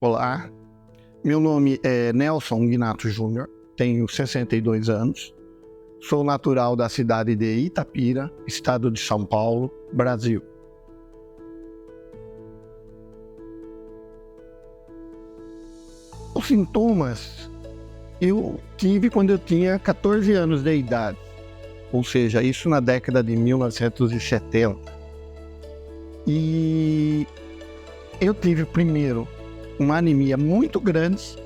Olá, meu nome é Nelson Guinato Júnior, tenho 62 anos, sou natural da cidade de Itapira, estado de São Paulo, Brasil. Os sintomas eu tive quando eu tinha 14 anos de idade, ou seja, isso na década de 1970. E eu tive primeiro uma anemia muito grande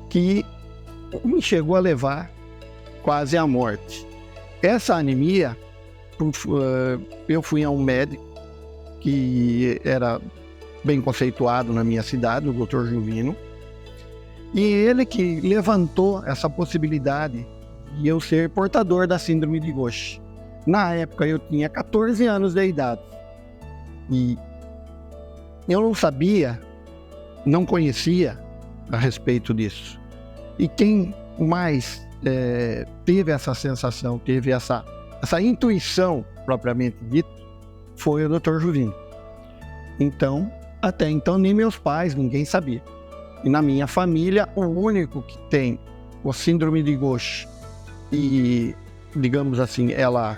que me chegou a levar quase à morte. Essa anemia, eu fui a um médico que era bem conceituado na minha cidade, o Dr. Juvino, e ele que levantou essa possibilidade de eu ser portador da síndrome de Gaucher. Na época eu tinha 14 anos de idade e eu não sabia, não conhecia a respeito disso. E quem mais teve essa sensação, teve essa intuição propriamente dita, foi o Dr. Juvino. Então, até então, nem meus pais, ninguém sabia. E na minha família, o único que tem a síndrome de Gaucher e, digamos assim, ela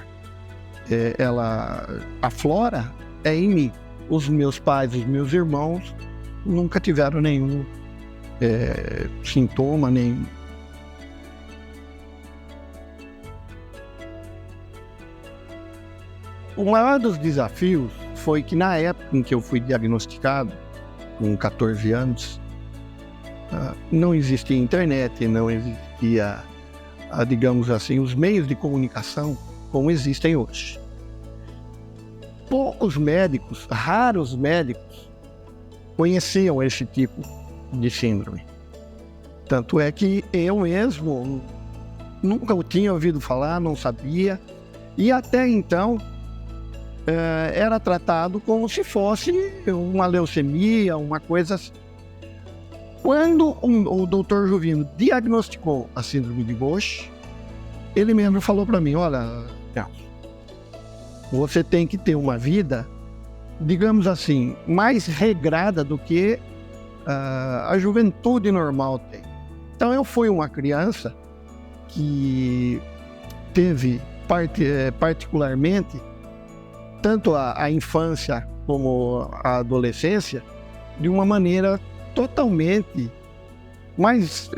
aflora é em mim. Os meus pais, os meus irmãos nunca tiveram nenhum sintoma, nenhum. O maior dos desafios foi que na época em que eu fui diagnosticado, com 14 anos, não existia internet, não existia, digamos assim, os meios de comunicação como existem hoje. Poucos médicos, raros médicos, conheciam esse tipo de síndrome. Tanto é que eu mesmo nunca tinha ouvido falar, não sabia, e até então era tratado como se fosse uma leucemia, uma coisa assim. Quando o Dr. Juvino diagnosticou a síndrome de Gaucher, ele mesmo falou para mim: olha, você tem que ter uma vida, digamos assim, mais regrada do que a juventude normal tem. Então eu fui uma criança que teve particularmente tanto a infância como a adolescência de uma maneira totalmente mais,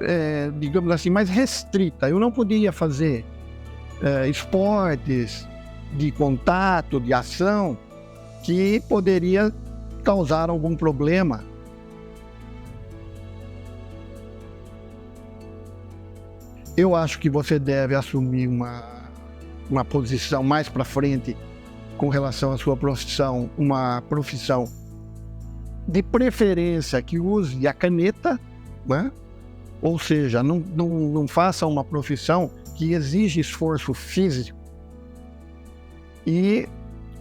digamos assim, mais restrita. Eu não podia fazer esportes de contato, de ação, que poderia causar algum problema. Eu acho que você deve assumir uma posição mais para frente com relação à sua profissão, uma profissão de preferência que use a caneta, né? Ou seja, não faça uma profissão que exige esforço físico, e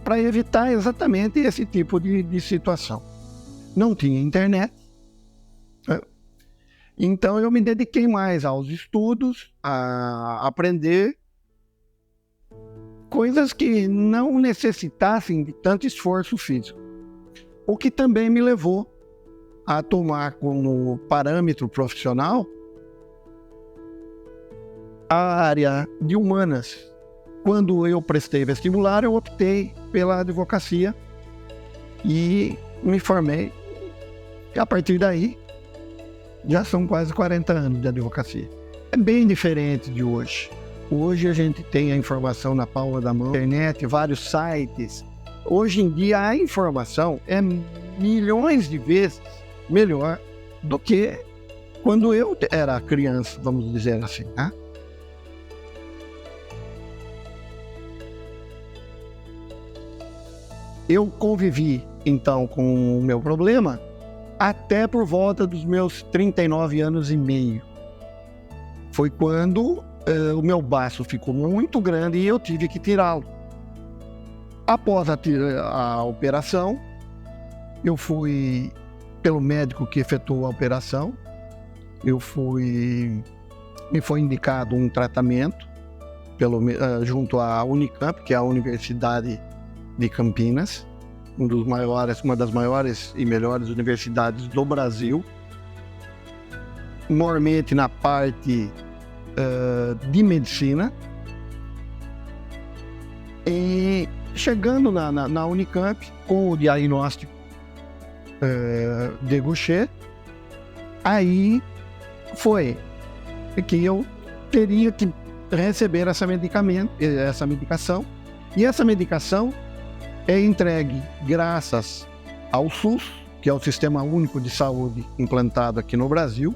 para evitar exatamente esse tipo de situação. Não tinha internet, né? Então eu me dediquei mais aos estudos, a aprender coisas que não necessitassem de tanto esforço físico. O que também me levou a tomar como parâmetro profissional a área de humanas. Quando eu prestei vestibular, eu optei pela advocacia e me formei. E a partir daí, já são quase 40 anos de advocacia. É bem diferente de hoje. Hoje a gente tem a informação na palma da mão, internet, vários sites. Hoje em dia a informação é milhões de vezes melhor do que quando eu era criança, vamos dizer assim, né? Eu convivi, então, com o meu problema até por volta dos meus 39 anos e meio. Foi quando o meu baço ficou muito grande e eu tive que tirá-lo. Após a operação, eu fui pelo médico que efetuou a operação, me foi indicado um tratamento junto à Unicamp, que é a Universidade de Campinas, uma das maiores e melhores universidades do Brasil, normalmente na parte de medicina. E chegando na Unicamp com o diagnóstico de Gaucher, aí foi que eu teria que receber essa medicação, e essa medicação é entregue graças ao SUS, que é o Sistema Único de Saúde implantado aqui no Brasil,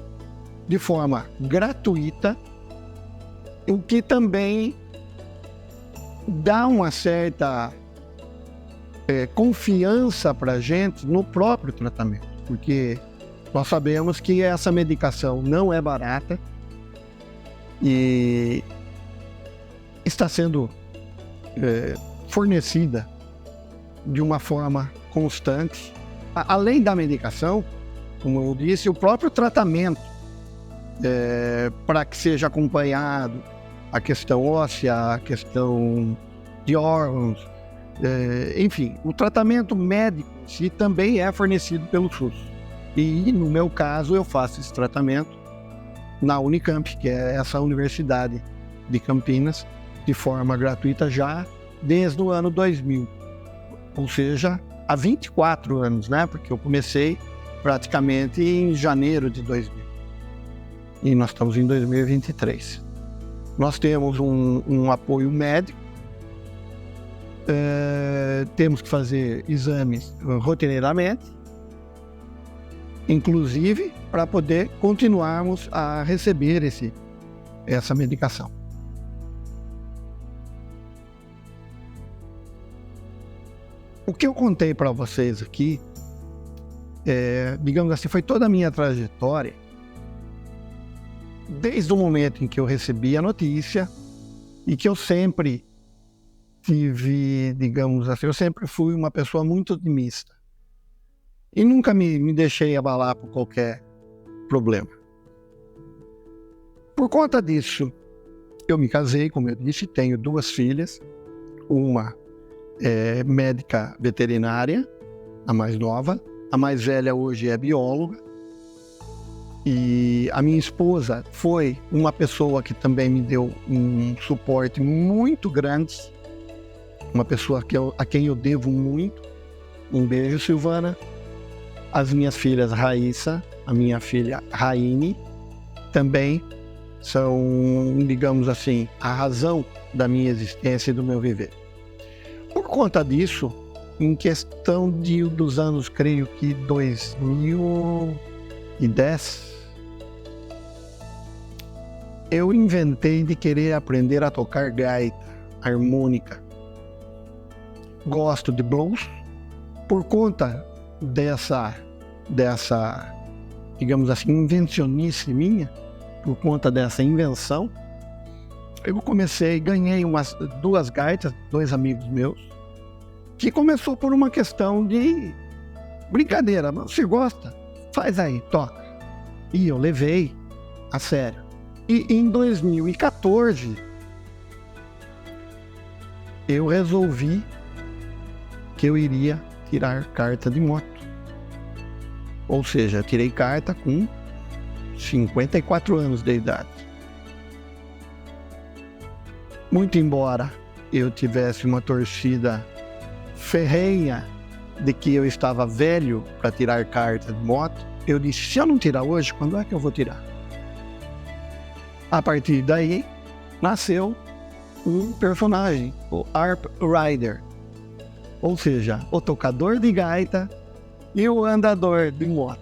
de forma gratuita, o que também dá uma certa confiança para a gente no próprio tratamento, porque nós sabemos que essa medicação não é barata e está sendo fornecida de uma forma constante. Além da medicação, como eu disse, o próprio tratamento para que seja acompanhado a questão óssea, a questão de órgãos, enfim, o tratamento médico em si também é fornecido pelo SUS. E no meu caso eu faço esse tratamento na Unicamp, que é essa universidade de Campinas, de forma gratuita já desde o ano 2000. Ou seja, há 24 anos, né? Porque eu comecei praticamente em janeiro de 2000. E nós estamos em 2023. Nós temos um apoio médico, temos que fazer exames rotineiramente, inclusive para poder continuarmos a receber essa medicação. O que eu contei para vocês aqui, digamos assim, foi toda a minha trajetória, desde o momento em que eu recebi a notícia, e que eu sempre tive, digamos assim, eu sempre fui uma pessoa muito otimista e nunca me deixei abalar por qualquer problema. Por conta disso, eu me casei, como eu disse, tenho 2 filhas, uma é médica veterinária, a mais nova, a mais velha hoje é bióloga. E a minha esposa foi uma pessoa que também me deu um suporte muito grande, uma pessoa a quem eu devo muito. Um beijo, Silvana. As minhas filhas Raíssa, a minha filha Raine, também são, digamos assim, a razão da minha existência e do meu viver. Por conta disso, em questão dos anos, creio que 2010, eu inventei de querer aprender a tocar gaita, harmônica. Gosto de blues. Por conta dessa, digamos assim, invencionice minha, por conta dessa invenção, eu ganhei 2 gaitas, 2 amigos meus, que começou por uma questão de brincadeira. Você gosta? Faz aí, toca. E eu levei a sério. E em 2014, eu resolvi que eu iria tirar carta de moto. Ou seja, tirei carta com 54 anos de idade. Muito embora eu tivesse uma torcida ferrenha de que eu estava velho para tirar carta de moto, eu disse, se eu não tirar hoje, quando é que eu vou tirar? A partir daí, nasceu um personagem, o Harp Rider, ou seja, o tocador de gaita e o andador de moto.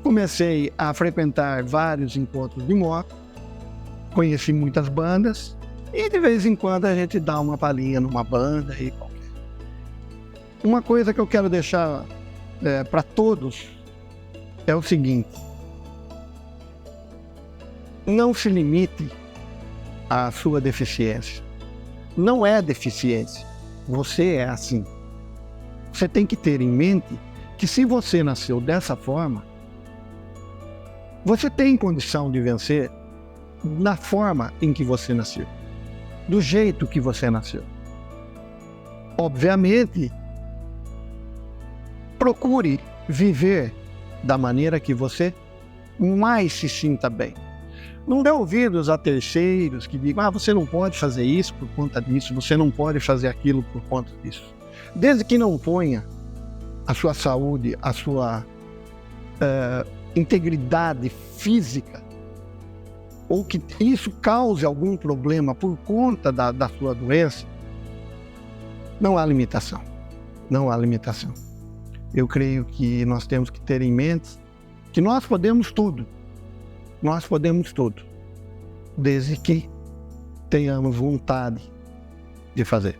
Comecei a frequentar vários encontros de moto, conheci muitas bandas e de vez em quando a gente dá uma palhinha numa banda e qualquer. Uma coisa que eu quero deixar para todos é o seguinte: não se limite à sua deficiência. Não é deficiência, você é assim. Você tem que ter em mente que se você nasceu dessa forma, você tem condição de vencer na forma em que você nasceu, do jeito que você nasceu. Obviamente procure viver da maneira que você mais se sinta bem. Não dê ouvidos a terceiros que digam, você não pode fazer isso por conta disso, você não pode fazer aquilo por conta disso. Desde que não ponha a sua saúde, a sua integridade física, ou que isso cause algum problema por conta da sua doença, não há limitação. Não há limitação. Eu creio que nós temos que ter em mente que nós podemos tudo. Nós podemos tudo, desde que tenhamos vontade de fazer.